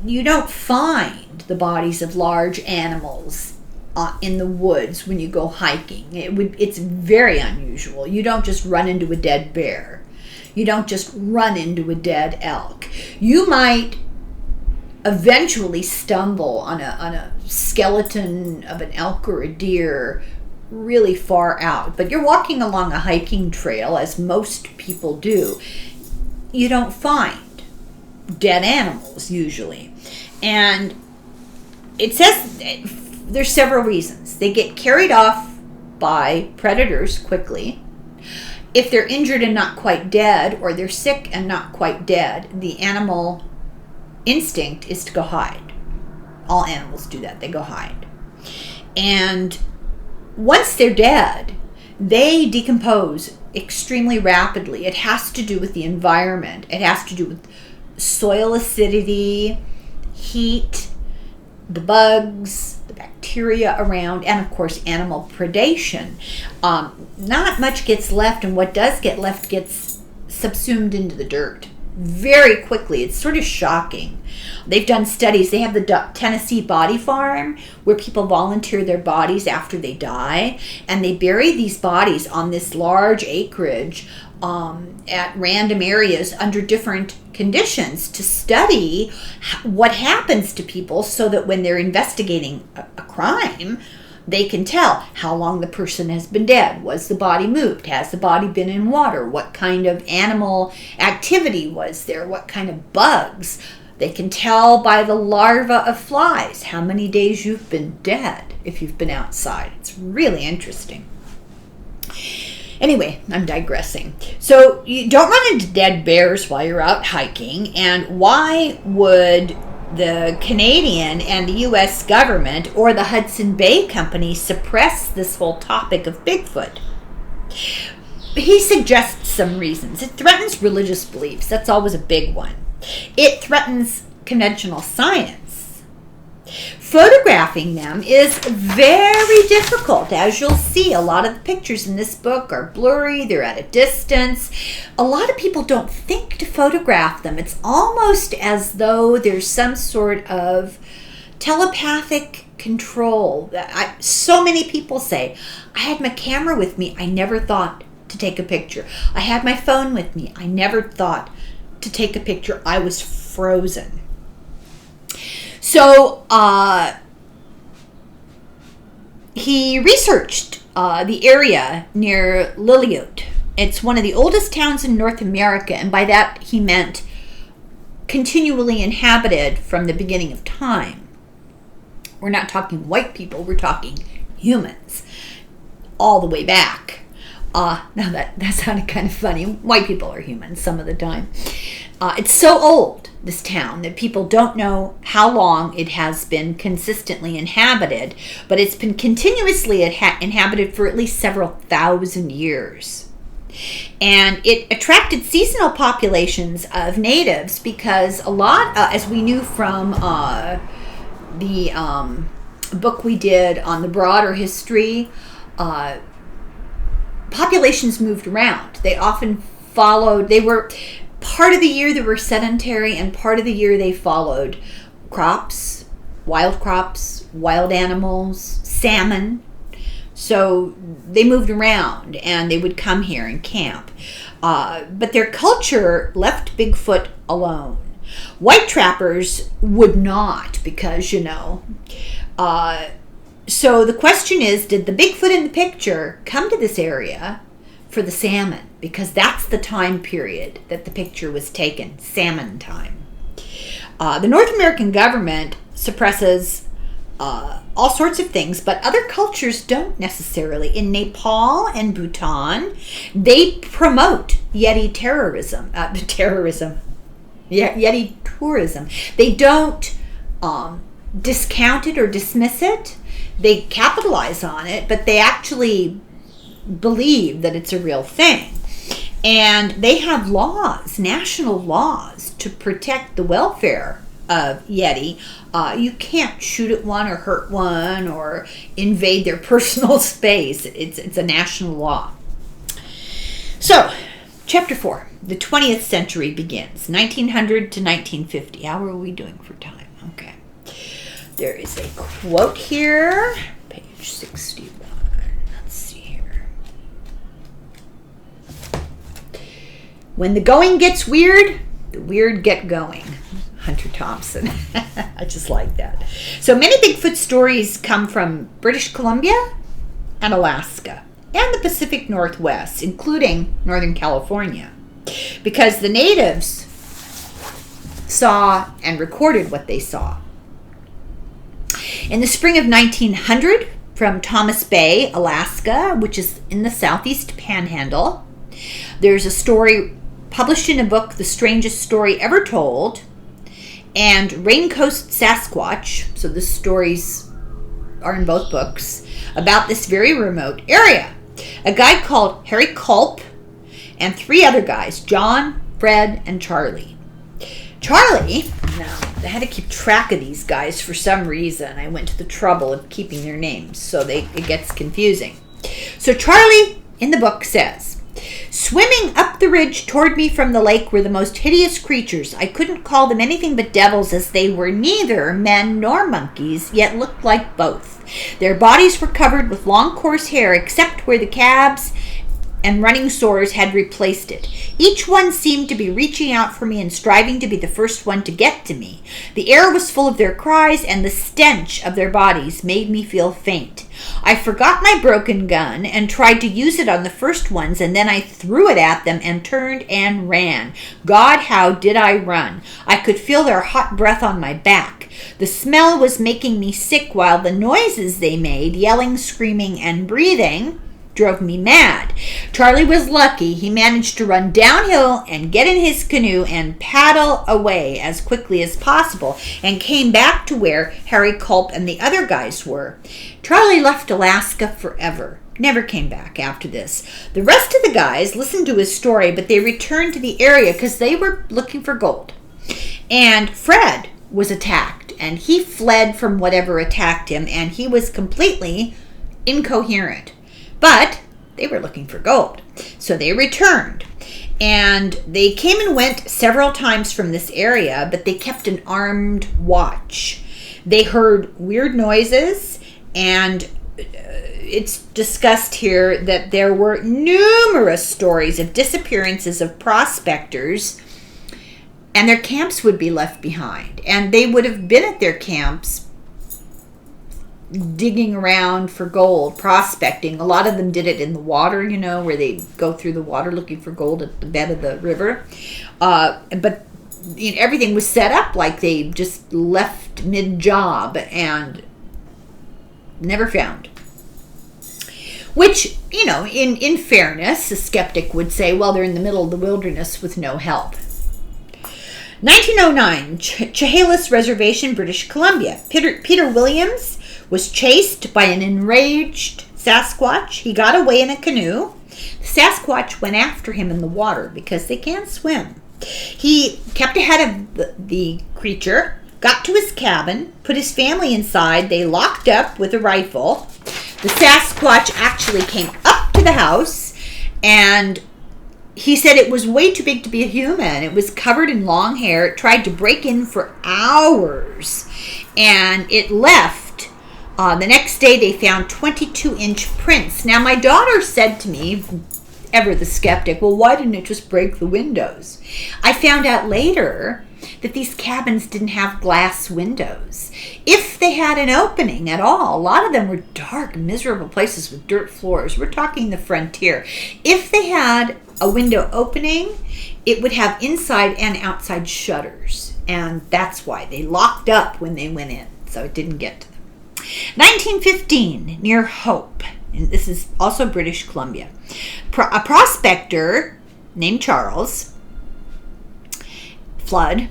you don't find the bodies of large animals in the woods when you go hiking. It's very unusual. You don't just run into a dead bear. You don't just run into a dead elk. You might eventually stumble on a skeleton of an elk or a deer really far out, but you're walking along a hiking trail, as most people do. You don't find dead animals usually. And it says there's several reasons. They get carried off by predators quickly. If they're injured and not quite dead, or they're sick and not quite dead, the animal instinct is to go hide. All animals do that. They go hide. And once they're dead, they decompose extremely rapidly. It has to do with the environment. It has to do with soil acidity, heat, the bugs, the bacteria around, and of course animal predation. Not much gets left, and what does get left gets subsumed into the dirt very quickly. It's sort of shocking. They've done studies. They have the Tennessee Body Farm, where people volunteer their bodies after they die, and they bury these bodies on this large acreage at random areas under different conditions to study what happens to people, so that when they're investigating a crime, they can tell how long the person has been dead. Was the body moved? Has the body been in water? What kind of animal activity was there? What kind of bugs? They can tell by the larvae of flies how many days you've been dead if you've been outside. It's really interesting. Anyway, I'm digressing. So you don't run into dead bears while you're out hiking, and why would the Canadian and the U.S. government or the Hudson Bay Company suppress this whole topic of Bigfoot? He suggests some reasons. It threatens religious beliefs. That's always a big one. It threatens conventional science. Photographing them is very difficult. As you'll see, a lot of the pictures in this book are blurry, they're at a distance. A lot of people don't think to photograph them. It's almost as though there's some sort of telepathic control. So many people say, I had my camera with me, I never thought to take a picture. I had my phone with me, I never thought to take a picture. I was frozen. So he researched the area near Lillooet. It's one of the oldest towns in North America, and by that he meant continually inhabited from the beginning of time. We're not talking white people, we're talking humans, all the way back. Now that sounded kind of funny. White people are humans some of the time. It's so old, this town, that people don't know how long it has been consistently inhabited, but it's been continuously inhabited for at least several thousand years. And it attracted seasonal populations of natives because a lot, as we knew from the book we did on the broader history, populations moved around. They often followed, they were, part of the year they were sedentary and part of the year they followed crops, wild animals, salmon. So they moved around and they would come here and camp. But their culture left Bigfoot alone. White trappers would not because, so the question is, did the Bigfoot in the picture come to this area for the salmon? Because that's the time period that the picture was taken, salmon time. The North American government suppresses all sorts of things, but other cultures don't necessarily. In Nepal and Bhutan, they promote Yeti Yeti tourism. They don't discount it or dismiss it. They capitalize on it, but they actually believe that it's a real thing. And they have laws, national laws, to protect the welfare of Yeti. You can't shoot at one or hurt one or invade their personal space. It's a national law. So, chapter 4, the 20th century begins, 1900 to 1950. How are we doing for time? Okay. There is a quote here, page 61. Let's see here. When the going gets weird, the weird get going. Hunter Thompson. I just like that. So many Bigfoot stories come from British Columbia and Alaska and the Pacific Northwest, including Northern California, because the natives saw and recorded what they saw. In the spring of 1900, from Thomas Bay, Alaska, which is in the southeast panhandle, there's a story published in a book, The Strangest Story Ever Told, and Raincoast Sasquatch, so the stories are in both books, about this very remote area. A guy called Harry Culp and 3 other guys, John, Fred, and Charlie. Charlie, now, I had to keep track of these guys for some reason. I went to the trouble of keeping their names, so it gets confusing. So Charlie, in the book, says, swimming up the ridge toward me from the lake were the most hideous creatures. I couldn't call them anything but devils, as they were neither men nor monkeys, yet looked like both. Their bodies were covered with long coarse hair, except where the calves and running sores had replaced it. Each one seemed to be reaching out for me and striving to be the first one to get to me. The air was full of their cries, and the stench of their bodies made me feel faint. I forgot my broken gun and tried to use it on the first ones, and then I threw it at them and turned and ran. God, how did I run? I could feel their hot breath on my back. The smell was making me sick, while the noises they made, yelling, screaming, and breathing, drove me mad. Charlie was lucky. He managed to run downhill and get in his canoe and paddle away as quickly as possible and came back to where Harry Culp and the other guys were. Charlie left Alaska forever. Never came back after this. The rest of the guys listened to his story, but they returned to the area because they were looking for gold. And Fred was attacked, and he fled from whatever attacked him, and he was completely incoherent. But they were looking for gold. So they returned. And they came and went several times from this area, but they kept an armed watch. They heard weird noises, and it's discussed here that there were numerous stories of disappearances of prospectors, and their camps would be left behind. And they would have been at their camps digging around for gold, prospecting. A lot of them did it in the water, where they go through the water looking for gold at the bed of the river. But everything was set up like they just left mid-job and never found. Which, in fairness, a skeptic would say, well, they're in the middle of the wilderness with no help. 1909, Chehalis Reservation, British Columbia. Peter Williams was chased by an enraged Sasquatch. He got away in a canoe. The Sasquatch went after him in the water because they can't swim. He kept ahead of the creature, got to his cabin, put his family inside. They locked up with a rifle. The Sasquatch actually came up to the house, and he said it was way too big to be a human. It was covered in long hair. It tried to break in for hours, and it left. The next day, they found 22-inch prints. Now, my daughter said to me, ever the skeptic, well, why didn't it just break the windows? I found out later that these cabins didn't have glass windows. If they had an opening at all, a lot of them were dark, miserable places with dirt floors. We're talking the frontier. If they had a window opening, it would have inside and outside shutters. And that's why they locked up when they went in, so it didn't get to them. 1915, near Hope. And this is also British Columbia. A prospector named Charles Flood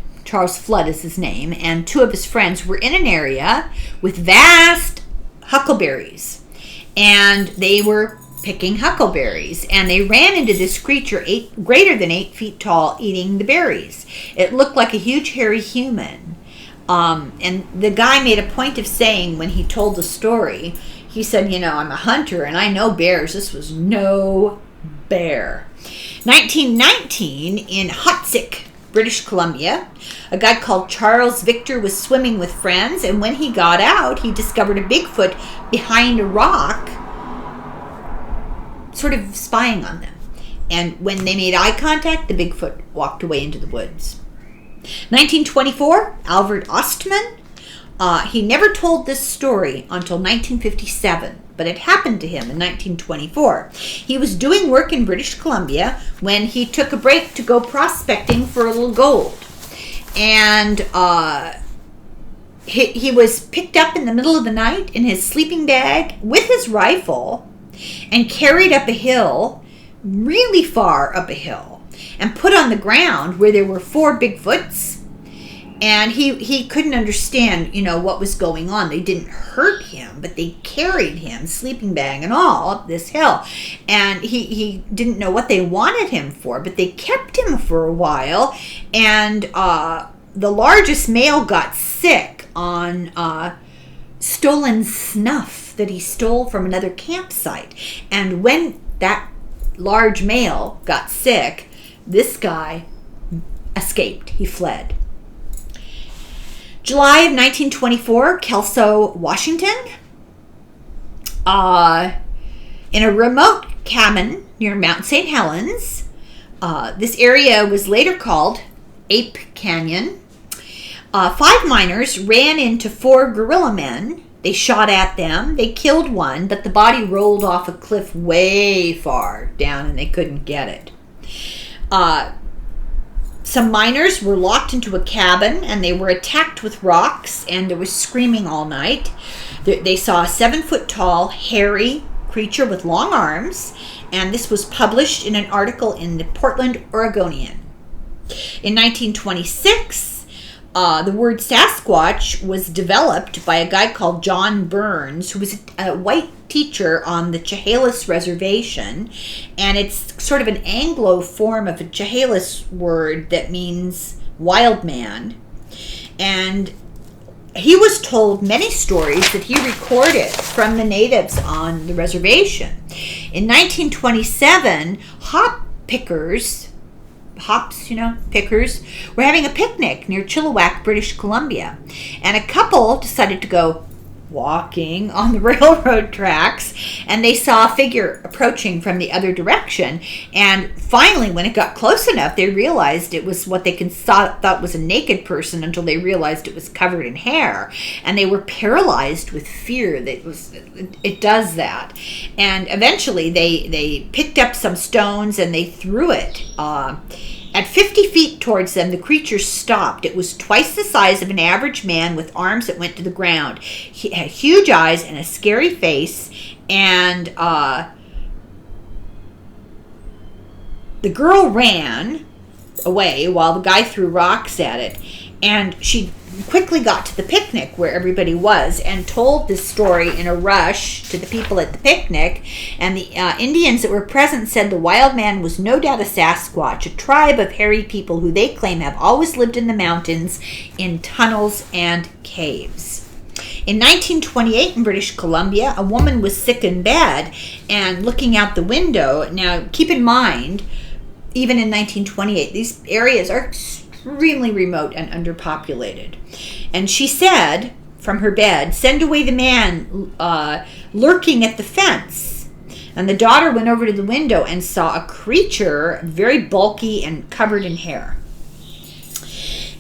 is his name, and two of his friends were in an area with vast huckleberries. And they were picking huckleberries, and they ran into this creature greater than 8 feet tall eating the berries. It looked like a huge hairy human. And the guy made a point of saying when he told the story, he said, I'm a hunter and I know bears. This was no bear. 1919, in Hotsick, British Columbia, a guy called Charles Victor was swimming with friends, and when he got out, he discovered a Bigfoot behind a rock, sort of spying on them. And when they made eye contact, the Bigfoot walked away into the woods. 1924, Albert Ostman. He never told this story until 1957, but it happened to him in 1924. He was doing work in British Columbia when he took a break to go prospecting for a little gold. And he was picked up in the middle of the night in his sleeping bag with his rifle and carried up a hill, really far up a hill, and put on the ground where there were 4 Bigfoots. And he couldn't understand, what was going on. They didn't hurt him, but they carried him, sleeping bag and all, up this hill. And he didn't know what they wanted him for, but they kept him for a while. And the largest male got sick on stolen snuff that he stole from another campsite. And when that large male got sick, this guy escaped. He fled. July of 1924, Kelso, Washington. In a remote cabin near Mount St. Helens. This area was later called Ape Canyon. 5 miners ran into 4 guerrilla men. They shot at them. They killed one, but the body rolled off a cliff way far down and they couldn't get it. Some miners were locked into a cabin and they were attacked with rocks, and there was screaming all night. They saw a 7-foot tall, hairy creature with long arms, and this was published in an article in the Portland Oregonian. In 1926, the word Sasquatch was developed by a guy called John Burns, who was a white teacher on the Chehalis Reservation, and it's sort of an Anglo form of a Chehalis word that means wild man. And he was told many stories that he recorded from the natives on the reservation. In 1927, pickers, were having a picnic near Chilliwack, British Columbia. And a couple decided to go walking on the railroad tracks, and they saw a figure approaching from the other direction. And finally, when it got close enough, they realized it was what they thought was a naked person, until they realized it was covered in hair. And they were paralyzed with fear. It does that. And eventually they picked up some stones and they threw it at 50 feet towards them. The creature stopped. It was twice the size of an average man with arms that went to the ground. He had huge eyes and a scary face, and the girl ran away while the guy threw rocks at it, and she quickly got to the picnic where everybody was and told this story in a rush to the people at the picnic. And the Indians that were present said the wild man was no doubt a Sasquatch, a tribe of hairy people who they claim have always lived in the mountains, in tunnels and caves. In 1928 in British Columbia, a woman was sick in bed and looking out the window. Now, keep in mind, even in 1928, these areas are extremely remote and underpopulated. And she said from her bed, "Send away the man lurking at the fence." And the daughter went over to the window and saw a creature very bulky and covered in hair.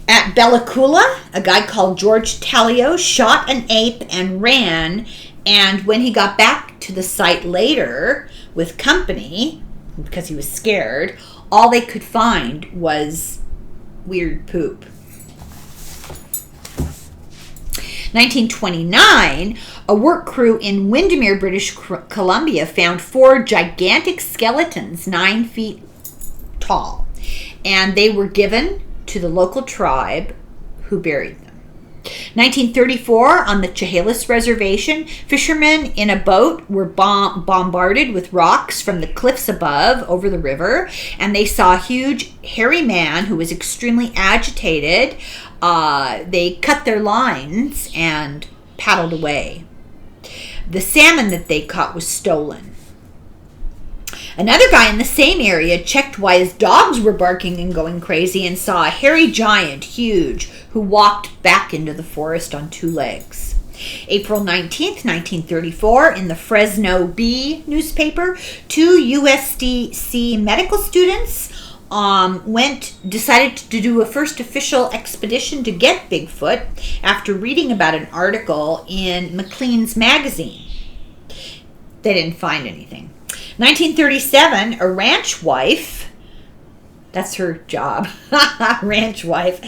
At Bella Coola, a guy called George Tallio shot an ape and ran. And when he got back to the site later with company, because he was scared, all they could find was weird poop. 1929, a work crew in Windermere, British Columbia found 4 gigantic skeletons 9 feet tall, and they were given to the local tribe who buried them. 1934, on the Chehalis Reservation, fishermen in a boat were bombarded with rocks from the cliffs above over the river, and they saw a huge hairy man who was extremely agitated. They cut their lines and paddled away. The salmon that they caught was stolen. Another guy in the same area checked why his dogs were barking and going crazy and saw a hairy giant, huge, who walked back into the forest on 2 legs. April 19th, 1934, in the Fresno Bee newspaper, 2 USDC medical students decided to do a first official expedition to get Bigfoot after reading about an article in Maclean's magazine. They didn't find anything. 1937, a ranch wife, that's her job, ranch wife,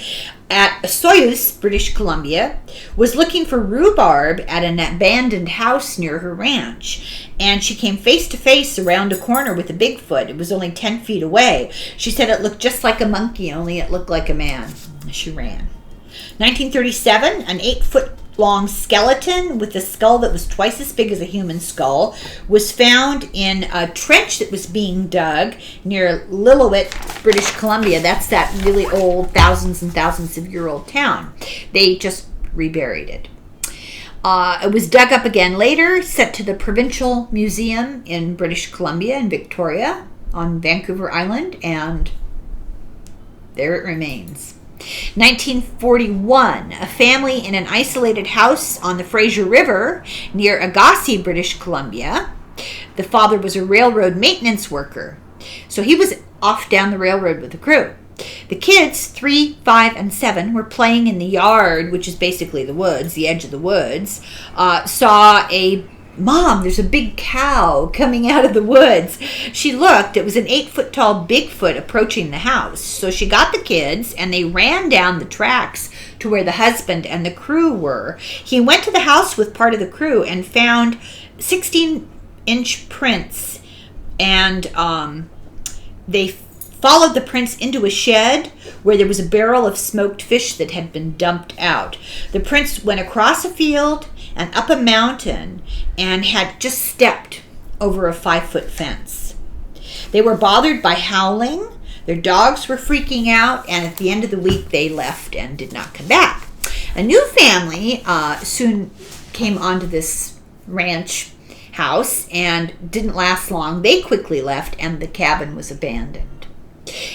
at Soyuz, British Columbia, was looking for rhubarb at an abandoned house near her ranch. And she came face to face around a corner with a Bigfoot. It was only 10 feet away. She said it looked just like a monkey, only it looked like a man. She ran. 1937, an 8-foot-long skeleton with a skull that was twice as big as a human skull was found in a trench that was being dug near Lillooet, British Columbia. That's that really old, thousands and thousands of year old town. They just reburied it. It was dug up again later, sent to the Provincial Museum in British Columbia in Victoria on Vancouver Island, and there it remains. 1941, a family in an isolated house on the Fraser River near Agassiz, British Columbia. The father was a railroad maintenance worker, so he was off down the railroad with the crew. The kids, 3, 5, and 7, were playing in the yard, which is basically the woods, the edge of the woods, saw Mom, there's a big cow coming out of the woods. She looked. It was an 8-foot-tall Bigfoot approaching the house. So she got the kids, and they ran down the tracks to where the husband and the crew were. He went to the house with part of the crew and found 16 inch prints, and they followed the prints into a shed where there was a barrel of smoked fish that had been dumped out. The prints went across a field and up a mountain and had just stepped over a 5-foot fence. They were bothered by howling. Their dogs were freaking out, and at the end of the week, they left and did not come back. A new family soon came onto this ranch house and didn't last long. They quickly left, and the cabin was abandoned.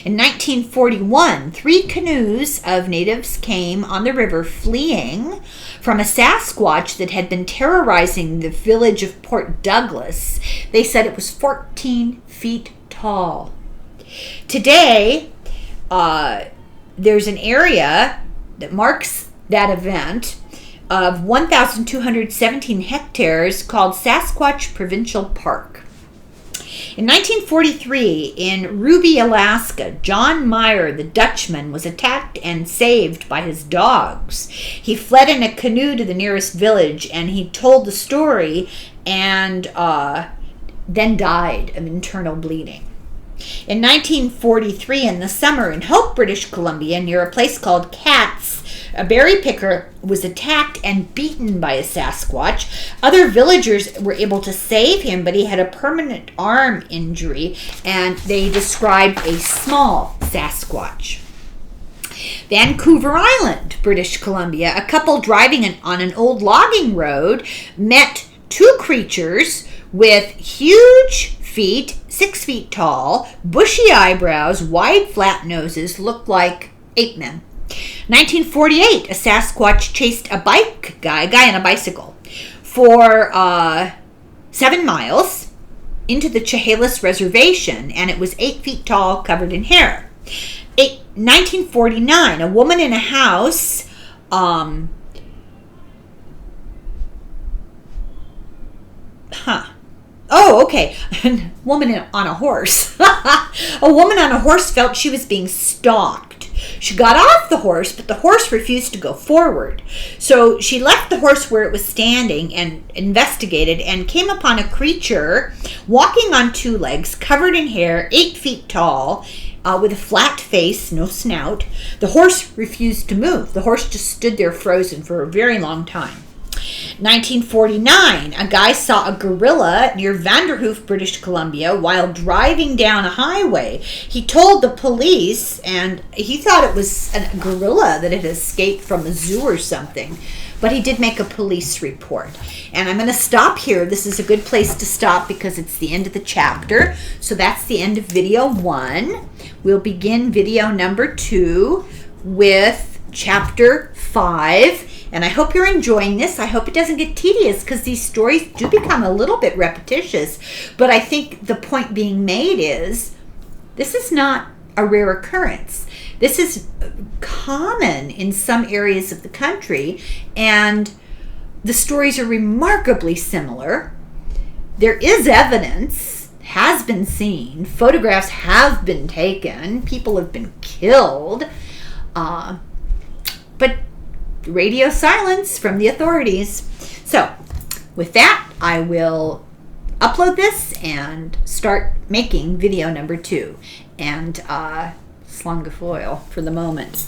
In 1941, 3 canoes of natives came on the river fleeing from a Sasquatch that had been terrorizing the village of Port Douglas. They said it was 14 feet tall. Today, there's an area that marks that event of 1,217 hectares called Sasquatch Provincial Park. In 1943, in Ruby, Alaska, John Meyer, the Dutchman, was attacked and saved by his dogs. He fled in a canoe to the nearest village, and he told the story and then died of internal bleeding. In 1943, in the summer, in Hope, British Columbia, near a place called Katz, a berry picker was attacked and beaten by a Sasquatch. Other villagers were able to save him, but he had a permanent arm injury, and they described a small Sasquatch. Vancouver Island, British Columbia, a couple driving on an old logging road met 2 creatures with huge feet, 6 feet tall, bushy eyebrows, wide flat noses, looked like ape men. 1948, a Sasquatch chased a guy on a bicycle for 7 miles into the Chehalis Reservation, and it was 8 feet tall, covered in hair. 1949, a woman in a house Oh, okay. Woman on a horse. A woman on a horse felt she was being stalked. She got off the horse, but the horse refused to go forward. So she left the horse where it was standing and investigated, and came upon a creature walking on 2 legs, covered in hair, 8 feet tall, with a flat face, no snout. The horse refused to move. The horse just stood there frozen for a very long time. 1949, a guy saw a gorilla near Vanderhoof, British Columbia, while driving down a highway. He told the police, and he thought it was a gorilla that had escaped from a zoo or something, but he did make a police report. And I'm going to stop here. This is a good place to stop because it's the end of the chapter. So that's the end of video 1. We'll begin video number 2 with chapter 5. And I hope you're enjoying this. I hope it doesn't get tedious, because these stories do become a little bit repetitious. But I think the point being made is this is not a rare occurrence. This is common in some areas of the country, and the stories are remarkably similar. There is evidence, has been seen, photographs have been taken, people have been killed, but radio silence from the authorities. So with that, I will upload this and start making video number 2. And slung foil for the moment.